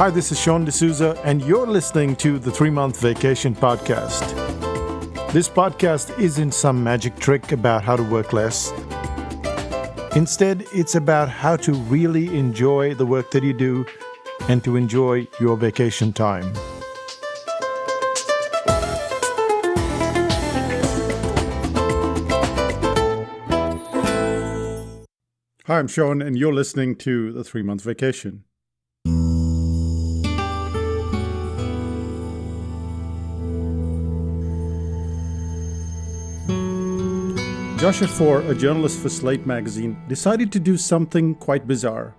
Hi, this is Sean D'Souza, and you're listening to the 3-Month Vacation Podcast. This podcast isn't some magic trick about how to work less. Instead, it's about how to really enjoy the work that you do and to enjoy your vacation time. Hi, I'm Sean, and you're listening to the 3-Month Vacation. Joshua Foer, a journalist for Slate magazine, decided to do something quite bizarre.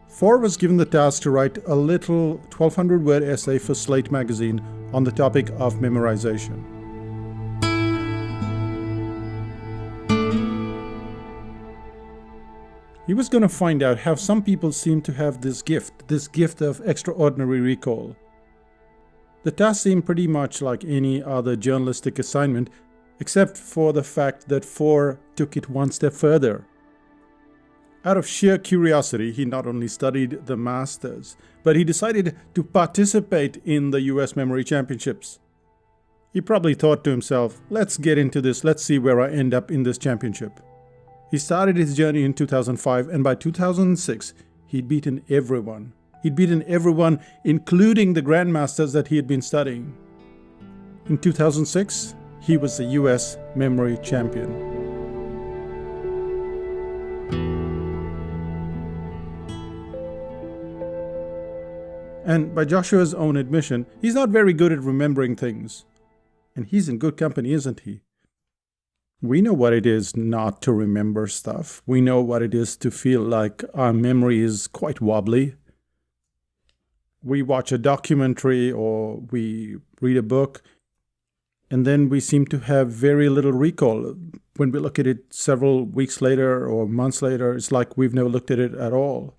Foer was given the task to write a little 1,200-word essay for Slate magazine on the topic of memorization. He was going to find out how some people seem to have this gift of extraordinary recall. The task seemed pretty much like any other journalistic assignment, except for the fact that Foer took it one step further. Out of sheer curiosity, he not only studied the Masters, but he decided to participate in the US Memory Championships. He probably thought to himself, let's get into this, let's see where I end up in this championship. He started his journey in 2005, and by 2006, he'd beaten everyone. He'd beaten everyone, including the Grandmasters that he had been studying. In 2006, he was the US Memory Champion. And by Joshua's own admission, he's not very good at remembering things. And he's in good company, isn't he? We know what it is not to remember stuff. We know what it is to feel like our memory is quite wobbly. We watch a documentary or we read a book, and then we seem to have very little recall. When we look at it several weeks later or months later, it's like we've never looked at it at all.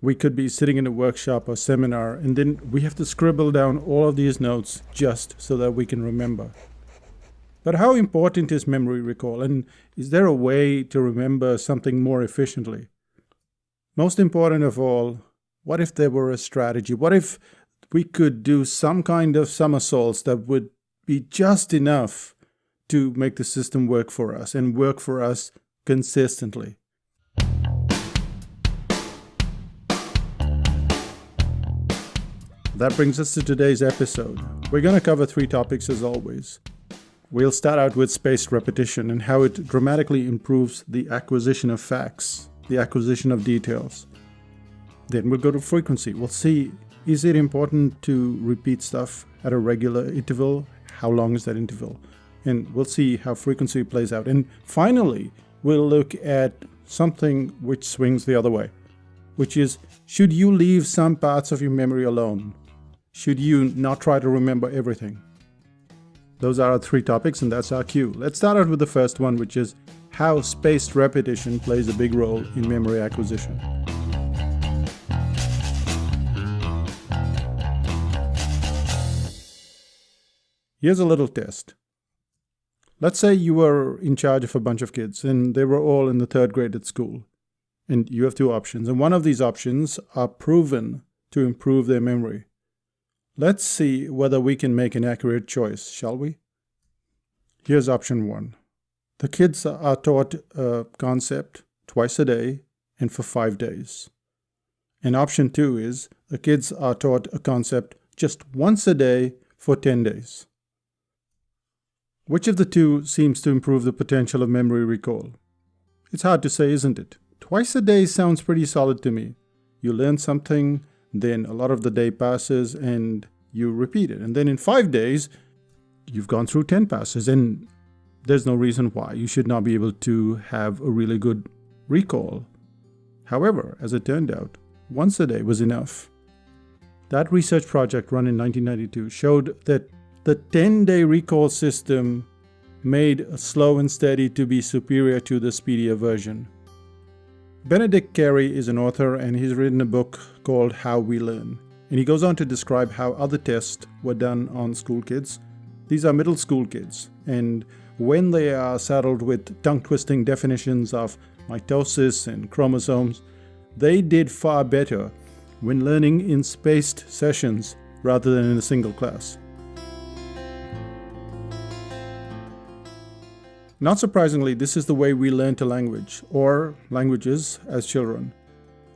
We could be sitting in a workshop or seminar, and then we have to scribble down all of these notes just so that we can remember. But how important is memory recall, and is there a way to remember something more efficiently? Most important of all, what if there were a strategy? What if we could do some kind of somersaults that would be just enough to make the system work for us and work for us consistently? That brings us to today's episode. We're going to cover 3 topics as always. We'll start out with spaced repetition and how it dramatically improves the acquisition of facts, the acquisition of details. Then we'll go to frequency. We'll see, is it important to repeat stuff at a regular interval? How long is that interval? And we'll see how frequency plays out. And finally, we'll look at something which swings the other way, which is, should you leave some parts of your memory alone? Should you not try to remember everything? Those are our 3 topics, and that's our cue. Let's start out with the first one, which is how spaced repetition plays a big role in memory acquisition. Here's a little test. Let's say you were in charge of a bunch of kids, and they were all in the 3rd grade at school. And you have 2 options, and one of these options are proven to improve their memory. Let's see whether we can make an accurate choice, shall we? Here's option 1. The kids are taught a concept twice a day and for 5 days. And option 2 is the kids are taught a concept just once a day for 10 days. Which of the 2 seems to improve the potential of memory recall? It's hard to say, isn't it? Twice a day sounds pretty solid to me. You learn something, then a lot of the day passes and you repeat it. And then in 5 days, you've gone through 10 passes, and there's no reason why you should not be able to have a really good recall. However, as it turned out, once a day was enough. That research project run in 1992 showed that the 10-day recall system made slow and steady to be superior to the speedier version. Benedict Carey is an author, and he's written a book called How We Learn. And he goes on to describe how other tests were done on school kids. These are middle school kids, and when they are saddled with tongue-twisting definitions of mitosis and chromosomes, they did far better when learning in spaced sessions rather than in a single class. Not surprisingly, this is the way we learned a language, or languages, as children.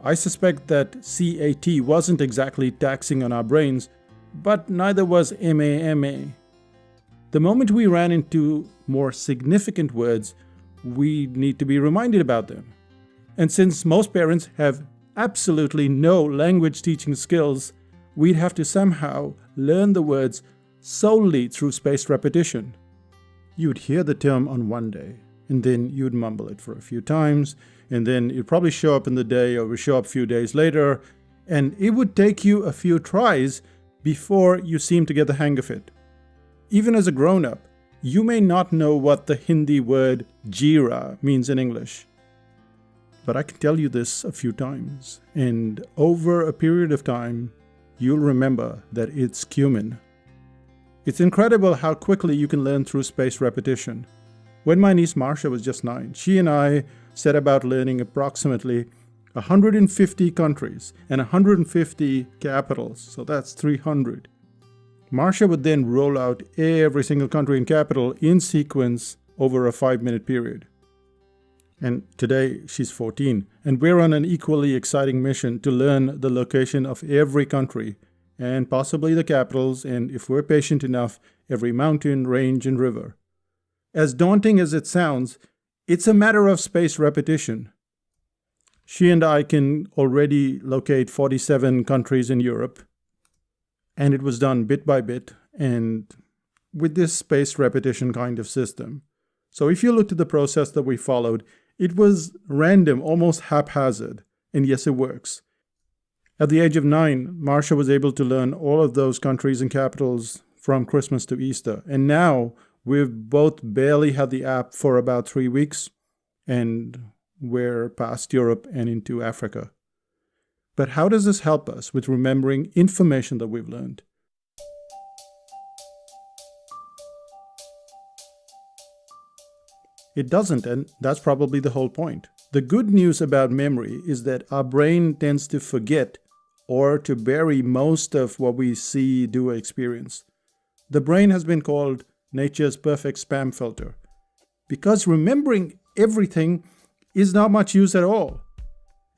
I suspect that CAT wasn't exactly taxing on our brains, but neither was MAMA. The moment we ran into more significant words, we need to be reminded about them. And since most parents have absolutely no language teaching skills, we'd have to somehow learn the words solely through spaced repetition. You'd hear the term on one day, and then you'd mumble it for a few times, and then it'd probably show up in the day or would show up a few days later, and it would take you a few tries before you seem to get the hang of it. Even as a grown-up, you may not know what the Hindi word jeera means in English. But I can tell you this a few times, and over a period of time, you'll remember that it's cumin. It's incredible how quickly you can learn through spaced repetition. When my niece Marcia was just 9, she and I set about learning approximately 150 countries and 150 capitals, so that's 300. Marcia would then roll out every single country and capital in sequence over a 5-minute period. And today she's 14, and we're on an equally exciting mission to learn the location of every country, and possibly the capitals, and if we're patient enough, every mountain, range, and river. As daunting as it sounds, it's a matter of spaced repetition. She and I can already locate 47 countries in Europe, and it was done bit by bit, and with this spaced repetition kind of system. So if you looked at the process that we followed, it was random, almost haphazard, and yes, it works. At the age of 9, Marcia was able to learn all of those countries and capitals from Christmas to Easter. And now we've both barely had the app for about 3 weeks, and we're past Europe and into Africa. But how does this help us with remembering information that we've learned? It doesn't, and that's probably the whole point. The good news about memory is that our brain tends to forget or to bury most of what we see, do, or experience. The brain has been called nature's perfect spam filter because remembering everything is not much use at all.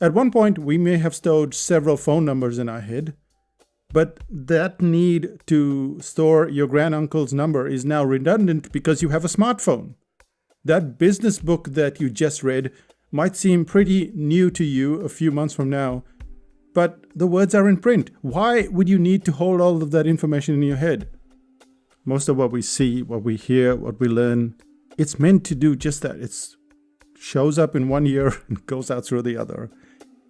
At one point, we may have stored several phone numbers in our head, but that need to store your granduncle's number is now redundant because you have a smartphone. That business book that you just read might seem pretty new to you a few months from now, but the words are in print. Why would you need to hold all of that information in your head? Most of what we see, what we hear, what we learn, it's meant to do just that. It shows up in one ear and goes out through the other,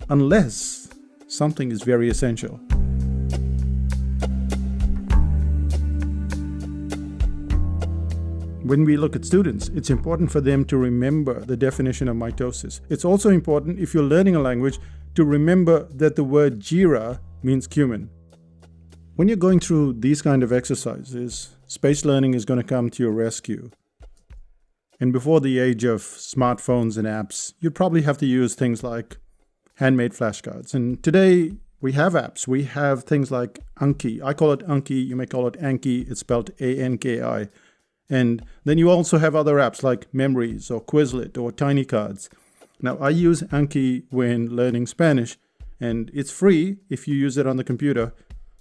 unless something is very essential. When we look at students, it's important for them to remember the definition of mitosis. It's also important, if you're learning a language, to remember that the word jeera means cumin. When you're going through these kind of exercises, spaced learning is going to come to your rescue. And before the age of smartphones and apps, you'd probably have to use things like handmade flashcards. And today, we have apps. We have things like Anki. I call it Anki. You may call it Anki. It's spelled A-N-K-I. And then you also have other apps like Memories or Quizlet or Tiny Cards. Now, I use Anki when learning Spanish, and it's free if you use it on the computer.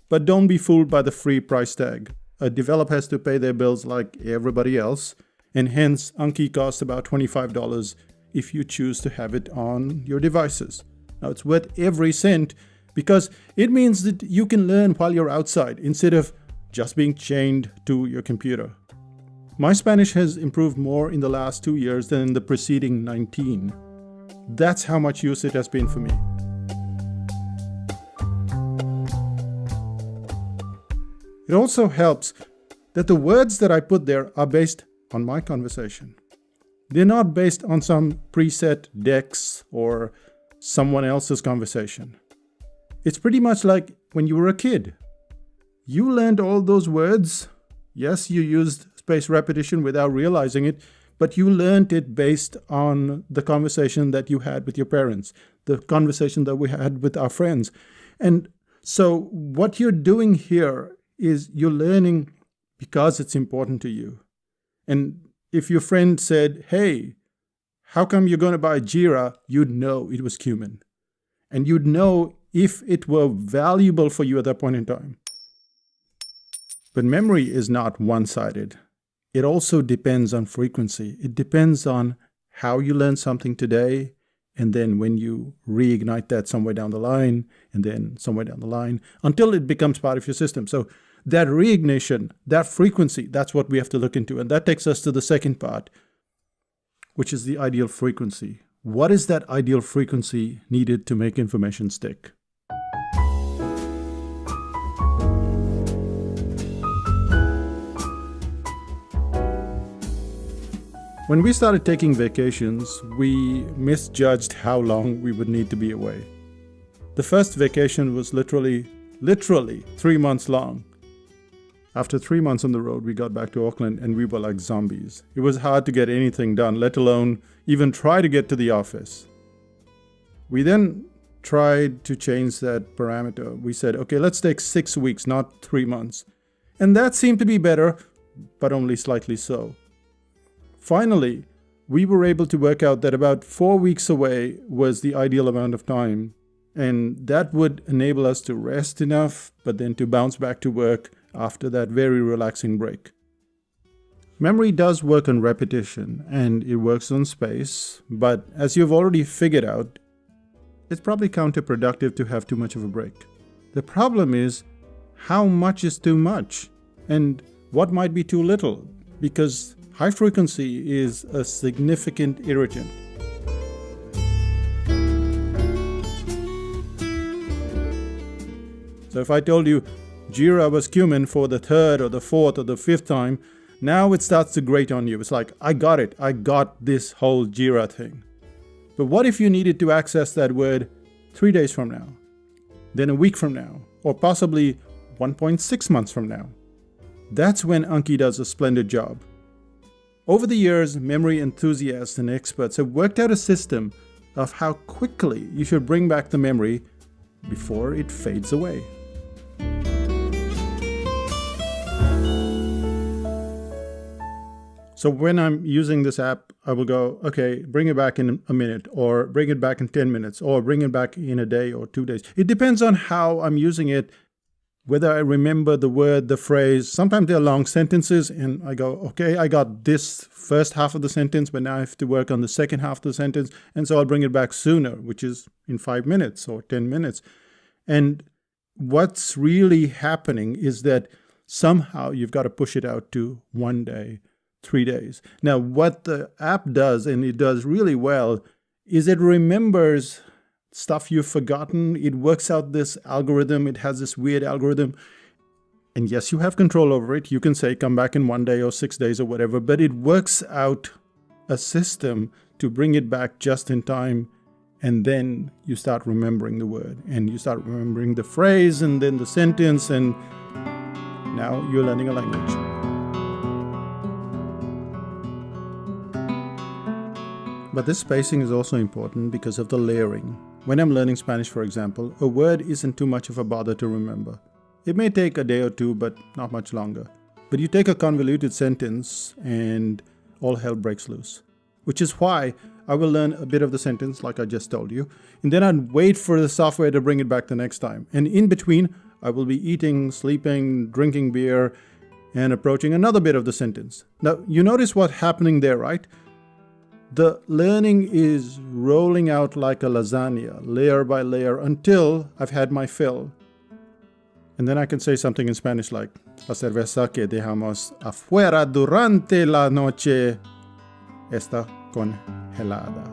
But don't be fooled by the free price tag. A developer has to pay their bills like everybody else, and hence Anki costs about $25 if you choose to have it on your devices. Now, it's worth every cent because it means that you can learn while you're outside instead of just being chained to your computer. My Spanish has improved more in the last 2 years than in the preceding 19. That's how much use it has been for me. It also helps that the words that I put there are based on my conversation. They're not based on some preset decks or someone else's conversation. It's pretty much like when you were a kid. You learned all those words. Yes, you used spaced repetition without realizing it, but you learned it based on the conversation that you had with your parents, the conversation that we had with our friends. And so what you're doing here is you're learning because it's important to you. And if your friend said, hey, how come you're going to buy Jira? You'd know it was cumin. And you'd know if it were valuable for you at that point in time. But memory is not one-sided. It also depends on frequency. It depends on how you learn something today, and then when you reignite that somewhere down the line, and then somewhere down the line, until it becomes part of your system. So that reignition, that frequency, that's what we have to look into. And that takes us to the second part, which is the ideal frequency. What is that ideal frequency needed to make information stick? When we started taking vacations, we misjudged how long we would need to be away. The first vacation was literally 3 months long. After 3 months on the road, we got back to Auckland and we were like zombies. It was hard to get anything done, let alone even try to get to the office. We then tried to change that parameter. We said, okay, let's take 6 weeks, not 3 months. And that seemed to be better, but only slightly so. Finally, we were able to work out that about 4 weeks away was the ideal amount of time. And that would enable us to rest enough, but then to bounce back to work after that very relaxing break. Memory does work on repetition, and it works on space, but as you've already figured out, it's probably counterproductive to have too much of a break. The problem is, how much is too much? And what might be too little? Because high frequency is a significant irritant. So if I told you Jira was cumin for the third or the fourth or the fifth time, now it starts to grate on you. It's like, I got it. I got this whole Jira thing. But what if you needed to access that word 3 days from now, then a week from now, or possibly 1.6 months from now? That's when Anki does a splendid job. Over the years, memory enthusiasts and experts have worked out a system of how quickly you should bring back the memory before it fades away. So when I'm using this app, I will go, okay, bring it back in a minute, or bring it back in 10 minutes, or bring it back in a day or 2 days. It depends on how I'm using it, whether I remember the word, the phrase. Sometimes they're long sentences, and I go, okay, I got this first half of the sentence, but now I have to work on the second half of the sentence, and so I'll bring it back sooner, which is in 5 minutes or 10 minutes. And what's really happening is that somehow you've got to push it out to 1 day, 3 days. Now, what the app does, and it does really well, is it remembers stuff you've forgotten. It works out this algorithm. It has this weird algorithm. And yes, you have control over it. You can say, come back in 1 day or 6 days or whatever, but it works out a system to bring it back just in time. And then you start remembering the word, and you start remembering the phrase, and then the sentence, and now you're learning a language. But this spacing is also important because of the layering. When I'm learning Spanish, for example, a word isn't too much of a bother to remember. It may take a day or two, but not much longer. But you take a convoluted sentence and all hell breaks loose. Which is why I will learn a bit of the sentence, like I just told you, and then I'd wait for the software to bring it back the next time. And in between, I will be eating, sleeping, drinking beer, and approaching another bit of the sentence. Now, you notice what's happening there, right? The learning is rolling out like a lasagna, layer by layer, until I've had my fill. And then I can say something in Spanish like, la cerveza que dejamos afuera durante la noche está congelada.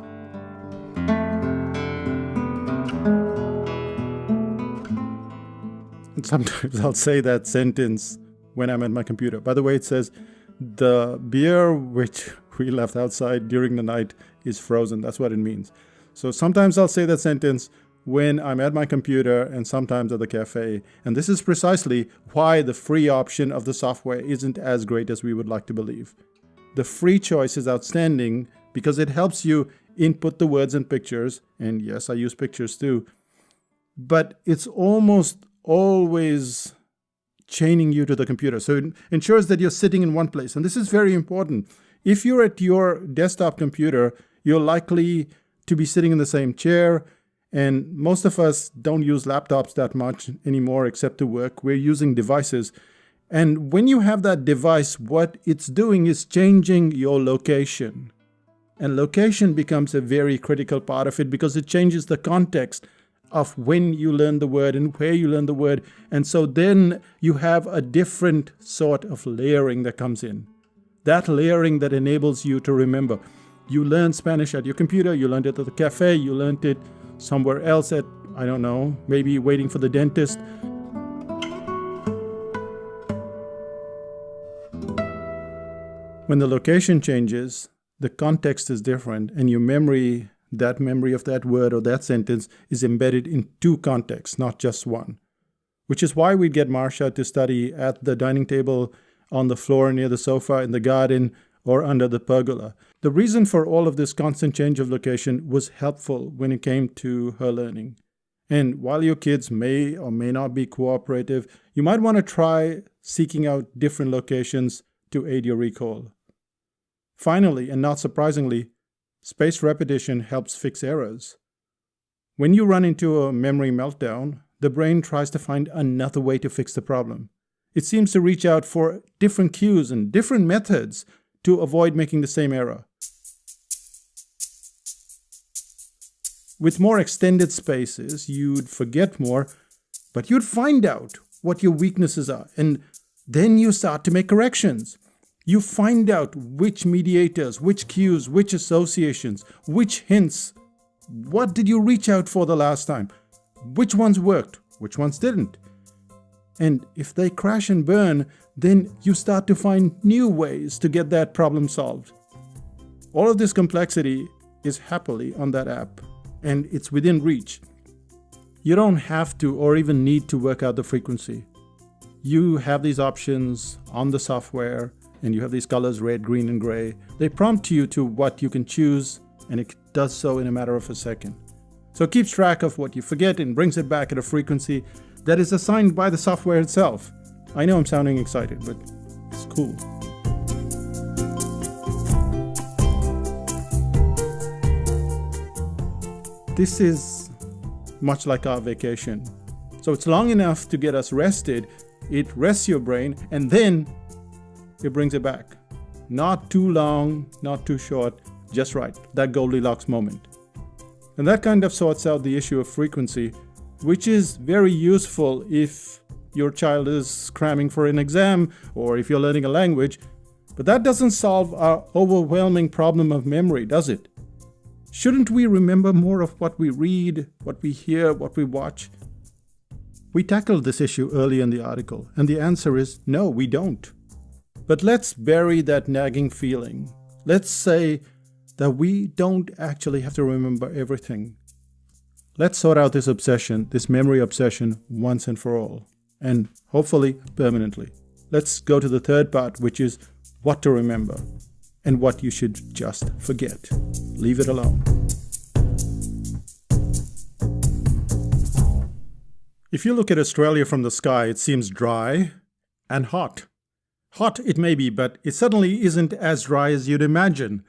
And sometimes I'll say that sentence when I'm at my computer. By the way, it says, the beer which we left outside during the night is frozen. That's what it means. So sometimes I'll say that sentence when I'm at my computer and sometimes at the cafe. And this is precisely why the free option of the software isn't as great as we would like to believe. The free choice is outstanding because it helps you input the words and pictures. And yes, I use pictures too. but it's almost always chaining you to the computer. So it ensures that you're sitting in one place. And this is very important. If you're at your desktop computer, you're likely to be sitting in the same chair. And most of us don't use laptops that much anymore except to work. We're using devices. And when you have that device, what it's doing is changing your location. And location becomes a very critical part of it because it changes the context of when you learn the word and where you learn the word. And so then you have a different sort of layering that comes in. That layering that enables you to remember. You learn Spanish at your computer, you learned it at the cafe, you learned it somewhere else at, I don't know, maybe waiting for the dentist. When the location changes, the context is different, and your memory, that memory of that word or that sentence is embedded in two contexts, not just one. Which is why we get Marsha to study at the dining table, on the floor near the sofa, in the garden, or under the pergola. The reason for all of this constant change of location was helpful when it came to her learning. And while your kids may or may not be cooperative, you might want to try seeking out different locations to aid your recall. Finally, and not surprisingly, spaced repetition helps fix errors. When you run into a memory meltdown, the brain tries to find another way to fix the problem. It seems to reach out for different cues and different methods to avoid making the same error. With more extended spaces, you'd forget more, but you'd find out what your weaknesses are, and then you start to make corrections. You find out which mediators, which cues, which associations, which hints. What did you reach out for the last time? Which ones worked? Which ones didn't? And if they crash and burn, then you start to find new ways to get that problem solved. All of this complexity is happily on that app, and it's within reach. You don't have to or even need to work out the frequency. You have these options on the software, and you have these colors, red, green, and gray. They prompt you to what you can choose, and it does so in a matter of a second. So it keeps track of what you forget and brings it back at a frequency that is assigned by the software itself. I know I'm sounding excited, but it's cool. This is much like our vacation. So it's long enough to get us rested, it rests your brain, and then it brings it back. Not too long, not too short, just right, that Goldilocks moment. And that kind of sorts out the issue of frequency, which is very useful if your child is cramming for an exam or if you're learning a language. But that doesn't solve our overwhelming problem of memory, does it? Shouldn't we remember more of what we read, what we hear, what we watch? We tackled this issue early in the article, and the answer is no, we don't. But let's bury that nagging feeling. Let's say that we don't actually have to remember everything. Let's sort out this obsession, this memory obsession, once and for all, and hopefully permanently. Let's go to the third part, which is what to remember and what you should just forget. Leave it alone. If you look at Australia from the sky, it seems dry and hot. Hot it may be, but it certainly isn't as dry as you'd imagine.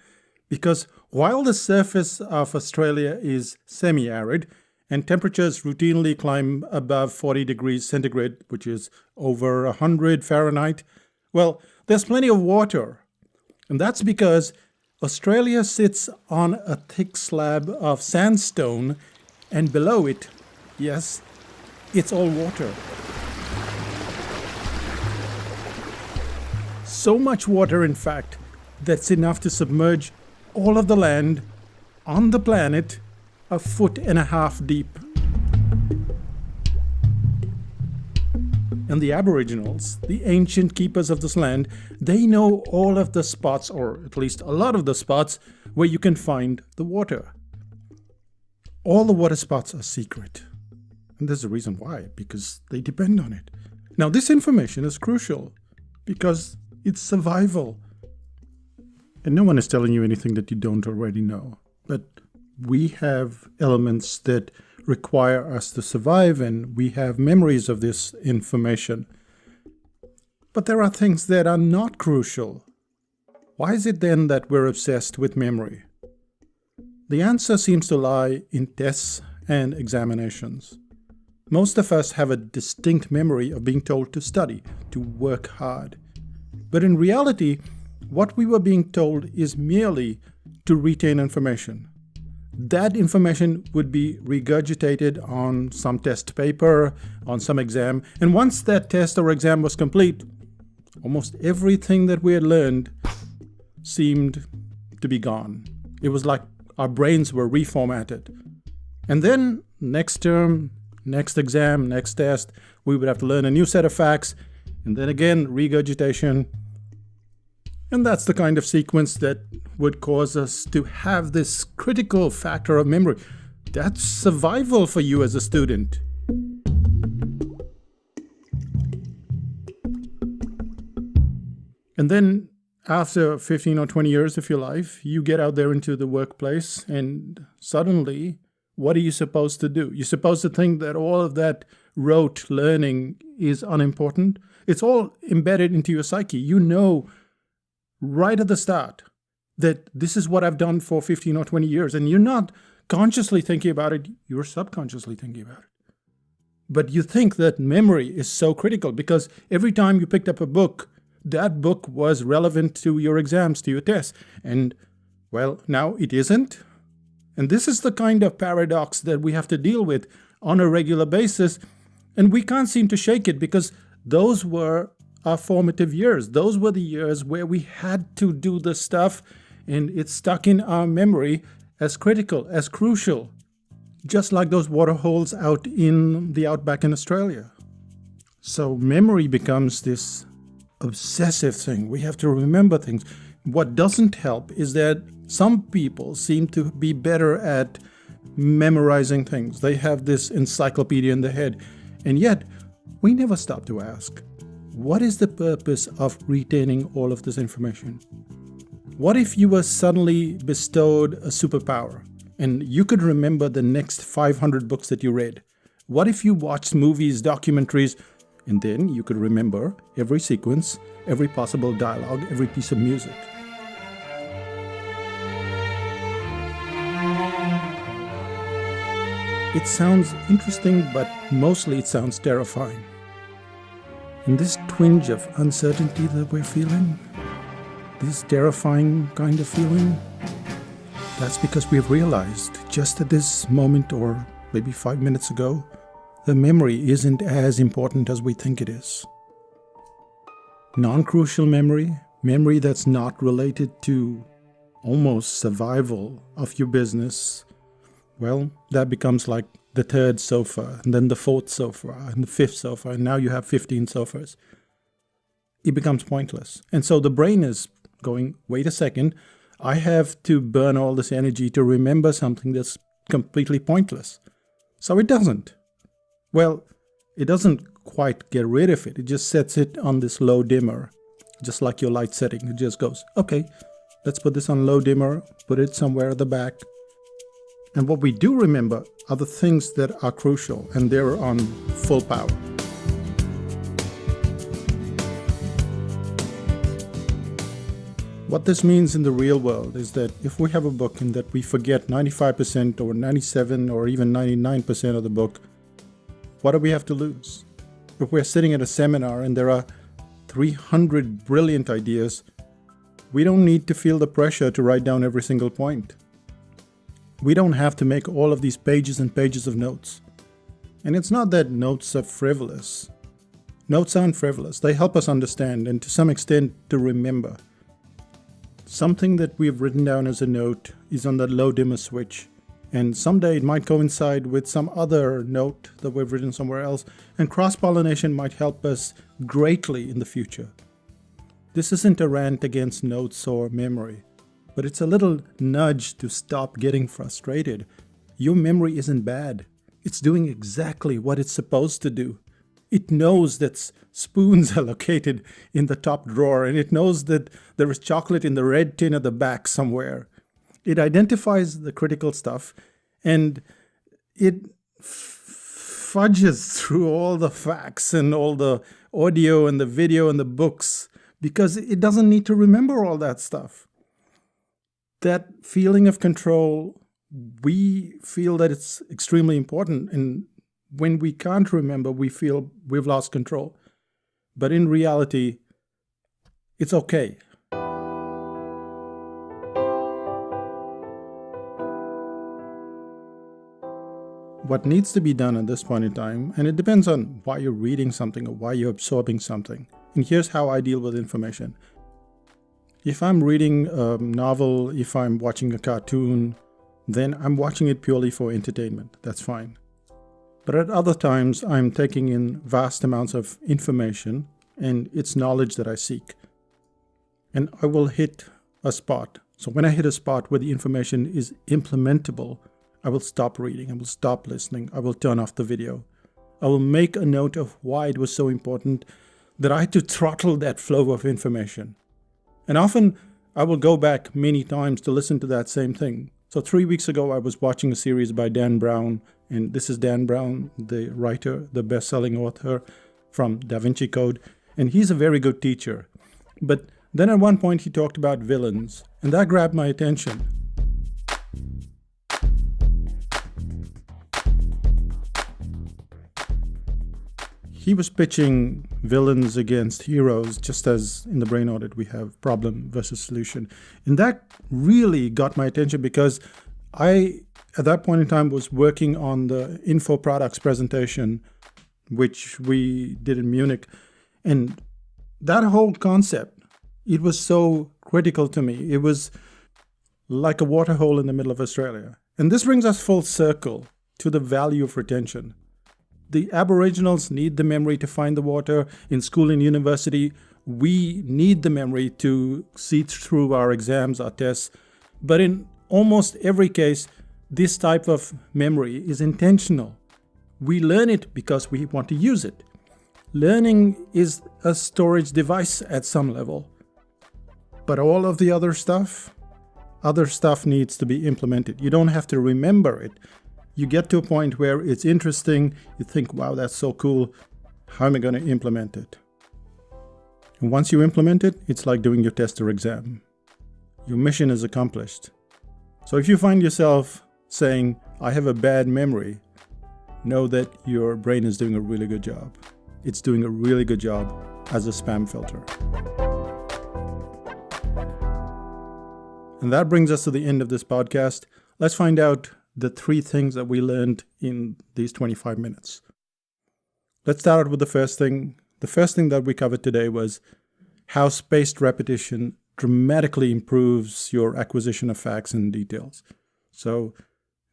Because while the surface of Australia is semi-arid and temperatures routinely climb above 40 degrees centigrade, which is over 100 Fahrenheit, well, there's plenty of water. And that's because Australia sits on a thick slab of sandstone, and below it, yes, it's all water. So much water, in fact, that's enough to submerge all of the land on the planet 1.5 feet deep. And the Aboriginals, the ancient keepers of this land, they know all of the spots, or at least a lot of the spots, where you can find the water. All the water spots are secret. And there's a reason why, because they depend on it. Now, this information is crucial because it's survival. And no one is telling you anything that you don't already know. But we have elements that require us to survive, and we have memories of this information. But there are things that are not crucial. Why is it then that we're obsessed with memory? The answer seems to lie in tests and examinations. Most of us have a distinct memory of being told to study, to work hard. But in reality, what we were being told is merely to retain information. That information would be regurgitated on some test paper, on some exam, and once that test or exam was complete, almost everything that we had learned seemed to be gone. It was like our brains were reformatted. And then next term, next exam, next test, we would have to learn a new set of facts, and then again, regurgitation. And that's the kind of sequence that would cause us to have this critical factor of memory. That's survival for you as a student. And then after 15 or 20 years of your life, you get out there into the workplace, and suddenly, what are you supposed to do? You're supposed to think that all of that rote learning is unimportant. It's all embedded into your psyche. You know right at the start that this is what I've done for 15 or 20 years, and you're not consciously thinking about it, you're subconsciously thinking about it. But you think that memory is so critical because every time you picked up a book, that book was relevant to your exams, to your tests. And, well, now it isn't. And this is the kind of paradox that we have to deal with on a regular basis. And we can't seem to shake it because those were our formative years. Those were the years where we had to do the stuff, and it's stuck in our memory as critical, as crucial, just like those water holes out in the outback in Australia. So memory becomes this obsessive thing. We have to remember things. What doesn't help is that some people seem to be better at memorizing things. They have this encyclopedia in their head. And yet, we never stop to ask, what is the purpose of retaining all of this information? What if you were suddenly bestowed a superpower and you could remember the next 500 books that you read? What if you watched movies, documentaries, and then you could remember every sequence, every possible dialogue, every piece of music? It sounds interesting, but mostly it sounds terrifying. And this twinge of uncertainty that we're feeling, this terrifying kind of feeling, that's because we've realized just at this moment, or maybe 5 minutes ago, the memory isn't as important as we think it is. Non-crucial memory, memory that's not related to almost survival of your business, well, that becomes like the third sofa, and then the fourth sofa, and the fifth sofa, and now you have 15 sofas. It becomes pointless. And so the brain is going, wait a second, I have to burn all this energy to remember something that's completely pointless. So it doesn't. Well, it doesn't quite get rid of it. It just sets it on this low dimmer, just like your light setting. It just goes, okay, let's put this on low dimmer, put it somewhere at the back. And what we do remember are the things that are crucial, and they're on full power. What this means in the real world is that if we have a book and that we forget 95% or 97 or even 99% of the book, what do we have to lose? If we're sitting at a seminar and there are 300 brilliant ideas, we don't need to feel the pressure to write down every single point. We don't have to make all of these pages and pages of notes. And it's not that notes are frivolous. Notes aren't frivolous. They help us understand and to some extent to remember. Something that we've written down as a note is on the low dimmer switch. And someday it might coincide with some other note that we've written somewhere else. And cross-pollination might help us greatly in the future. This isn't a rant against notes or memory. But it's a little nudge to stop getting frustrated. Your memory isn't bad. It's doing exactly what it's supposed to do. It knows that spoons are located in the top drawer, and it knows that there is chocolate in the red tin at the back somewhere. It identifies the critical stuff, and it fudges through all the facts and all the audio and the video and the books because it doesn't need to remember all that stuff. That feeling of control, we feel that it's extremely important. And when we can't remember, we feel we've lost control. But in reality, it's okay. What needs to be done at this point in time, and it depends on why you're reading something or why you're absorbing something. And here's how I deal with information. If I'm reading a novel, if I'm watching a cartoon, then I'm watching it purely for entertainment. That's fine. But at other times, I'm taking in vast amounts of information, and it's knowledge that I seek. And I will hit a spot. So when I hit a spot where the information is implementable, I will stop reading, I will stop listening, I will turn off the video. I will make a note of why it was so important that I had to throttle that flow of information. And often I will go back many times to listen to that same thing. So 3 weeks ago, I was watching a series by Dan Brown, and this is Dan Brown, the writer, the best-selling author from Da Vinci Code, and he's a very good teacher. But then at one point he talked about villains, and that grabbed my attention. He was pitching villains against heroes, just as in the brain audit we have problem versus solution. And that really got my attention because I, at that point in time, was working on the info products presentation, which we did in Munich. And that whole concept, it was so critical to me. It was like a water hole in the middle of Australia. And this brings us full circle to the value of retention. The Aboriginals need the memory to find the water. In school and university, we need the memory to see through our exams, our tests. But in almost every case, this type of memory is intentional. We learn it because we want to use it. Learning is a storage device at some level. But all of the other stuff needs to be implemented. You don't have to remember it. You get to a point where it's interesting, you think, wow, that's so cool, how am I going to implement it? And once you implement it, it's like doing your test or exam. Your mission is accomplished. So if you find yourself saying, I have a bad memory, know that your brain is doing a really good job. It's doing a really good job as a spam filter. And that brings us to the end of this podcast. Let's find out the 3 things that we learned in these 25 minutes. Let's start out with the first thing. The first thing that we covered today was how spaced repetition dramatically improves your acquisition of facts and details. So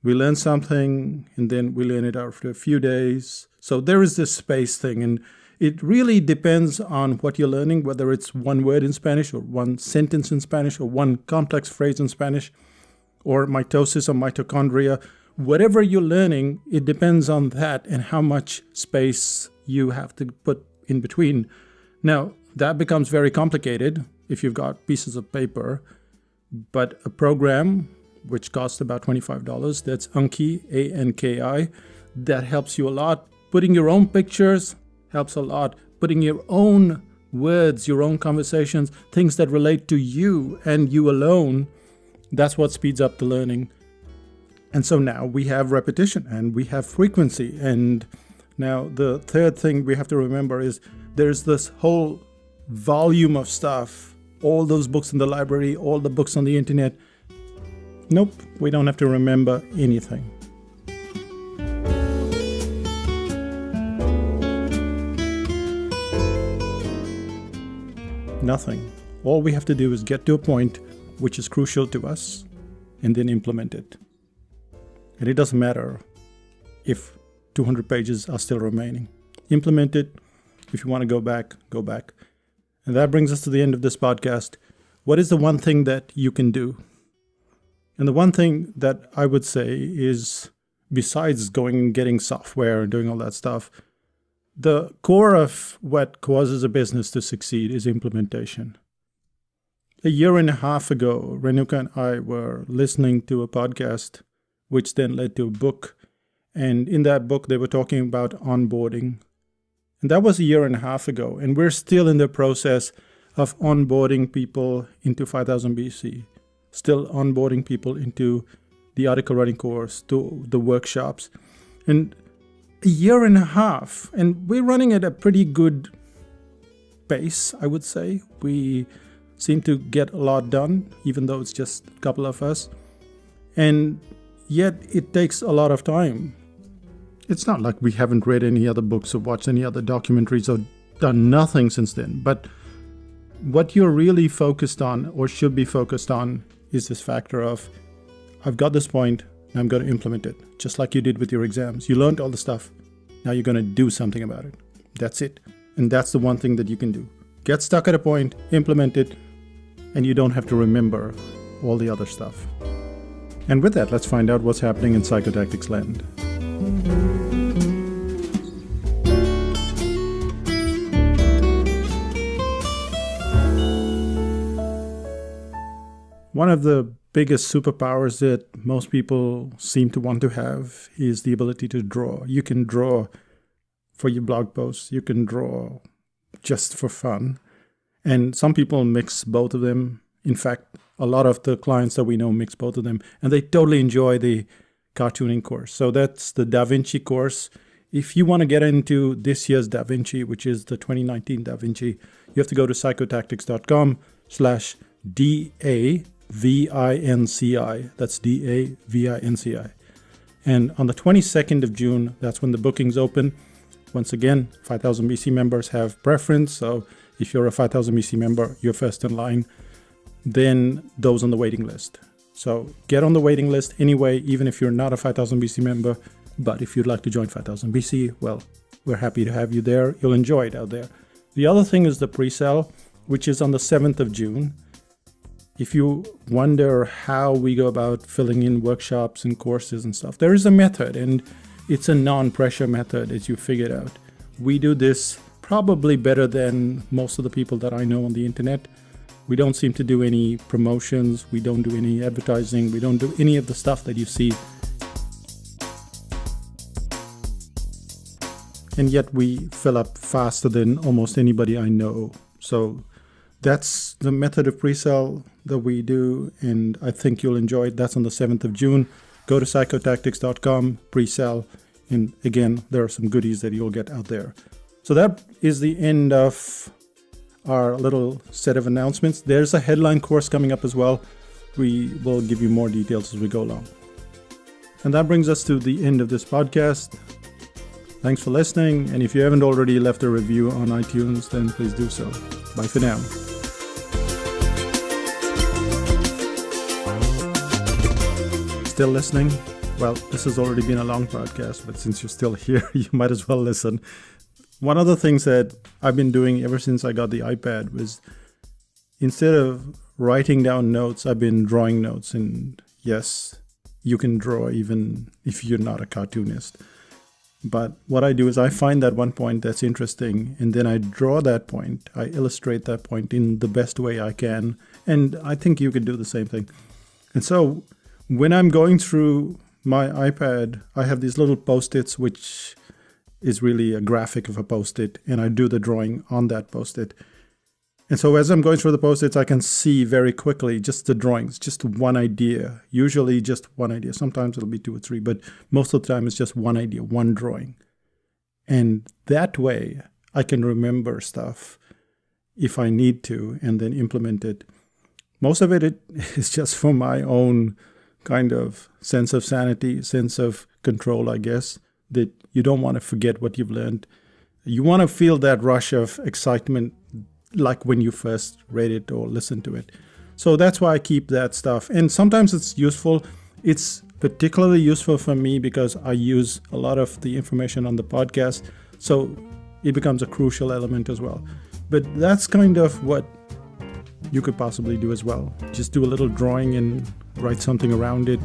we learn something and then we learn it after a few days. So there is this space thing, and it really depends on what you're learning, whether it's one word in Spanish or one sentence in Spanish or one complex phrase in Spanish, or mitosis or mitochondria. Whatever you're learning, it depends on that and how much space you have to put in between. Now, that becomes very complicated if you've got pieces of paper, but a program, which costs about $25, that's Anki, A-N-K-I, that helps you a lot. Putting your own pictures helps a lot. Putting your own words, your own conversations, things that relate to you and you alone, that's what speeds up the learning. And so now we have repetition and we have frequency. And now the third thing we have to remember is there's this whole volume of stuff, all those books in the library, all the books on the internet. Nope, we don't have to remember anything. Nothing. All we have to do is get to a point which is crucial to us, and then implement it. And it doesn't matter if 200 pages are still remaining. Implement it. If you want to go back, go back. And that brings us to the end of this podcast. What is the one thing that you can do? And the one thing that I would say is, besides going and getting software and doing all that stuff, the core of what causes a business to succeed is implementation. A year and a half ago, Renuka and I were listening to a podcast, which then led to a book. And in that book, they were talking about onboarding. And that was a year and a half ago. And we're still in the process of onboarding people into 5000 BC, still onboarding people into the article writing course, to the workshops. And a year and a half, and we're running at a pretty good pace, I would say. We seem to get a lot done, even though it's just a couple of us. And yet it takes a lot of time. It's not like we haven't read any other books or watched any other documentaries or done nothing since then. But what you're really focused on, or should be focused on, is this factor of, I've got this point, and I'm going to implement it. Just like you did with your exams. You learned all the stuff. Now you're going to do something about it. That's it. And that's the one thing that you can do. Get stuck at a point, implement it, and you don't have to remember all the other stuff. And with that, let's find out what's happening in Psychotactics land. One of the biggest superpowers that most people seem to want to have is the ability to draw. You can draw for your blog posts. You can draw just for fun. And some people mix both of them. In fact, a lot of the clients that we know mix both of them, and they totally enjoy the cartooning course. So that's the Da Vinci course. If you want to get into this year's Da Vinci, which is the 2019 Da Vinci, you have to go to psychotactics.com/DAVINCI. That's DAVINCI. And on the 22nd of June, that's when the bookings open. Once again, 5000 BC members have preference. So if you're a 5000 BC member, you're first in line. Then those on the waiting list. So get on the waiting list anyway, even if you're not a 5000 BC member. But if you'd like to join 5000 BC, well, we're happy to have you there. You'll enjoy it out there. The other thing is the pre-sale, which is on the 7th of June. If you wonder how we go about filling in workshops and courses and stuff, there is a method, and it's a non-pressure method, as you figured out. We do this probably better than most of the people that I know on the internet. We don't seem to do any promotions. We don't do any advertising. We don't do any of the stuff that you see. And yet we fill up faster than almost anybody I know. So that's the method of pre-sale that we do, and I think you'll enjoy it. That's on the 7th of June. Go to psychotactics.com, pre-sale, and again, there are some goodies that you'll get out there. So that is the end of our little set of announcements. There's a headline course coming up as well. We will give you more details as we go along. And that brings us to the end of this podcast. Thanks for listening, and if you haven't already left a review on iTunes, then please do so. Bye for now. Still listening? Well, this has already been a long podcast, but since you're still here, you might as well listen. One of the things that I've been doing ever since I got the iPad was, instead of writing down notes, I've been drawing notes. And yes, you can draw even if you're not a cartoonist. But what I do is I find that one point that's interesting, and then I draw that point. I illustrate that point in the best way I can. And I think you could do the same thing. And so when I'm going through my iPad, I have these little Post-its, which is really a graphic of a Post-it, and I do the drawing on that Post-it. And so as I'm going through the Post-its, I can see very quickly just the drawings, just one idea, usually just one idea. Sometimes it'll be two or three, but most of the time it's just one idea, one drawing. And that way I can remember stuff if I need to and then implement it. Most of it is just for my own kind of sense of sanity, sense of control, I guess, that you don't want to forget what you've learned. You want to feel that rush of excitement like when you first read it or listened to it. So that's why I keep that stuff. And sometimes it's useful. It's particularly useful for me because I use a lot of the information on the podcast. So it becomes a crucial element as well. But that's kind of what you could possibly do as well. Just do a little drawing and write something around it,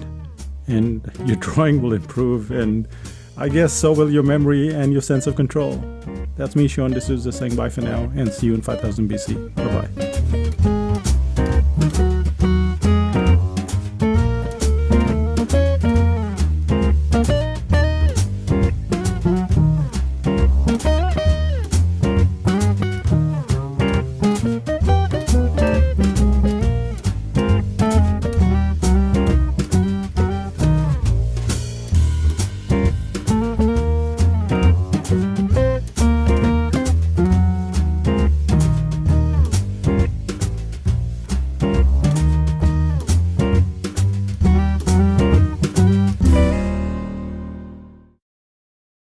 and your drawing will improve. And I guess so will your memory and your sense of control. That's me, Sean D'Souza, saying bye for now, and see you in 5000 BC. Bye-bye.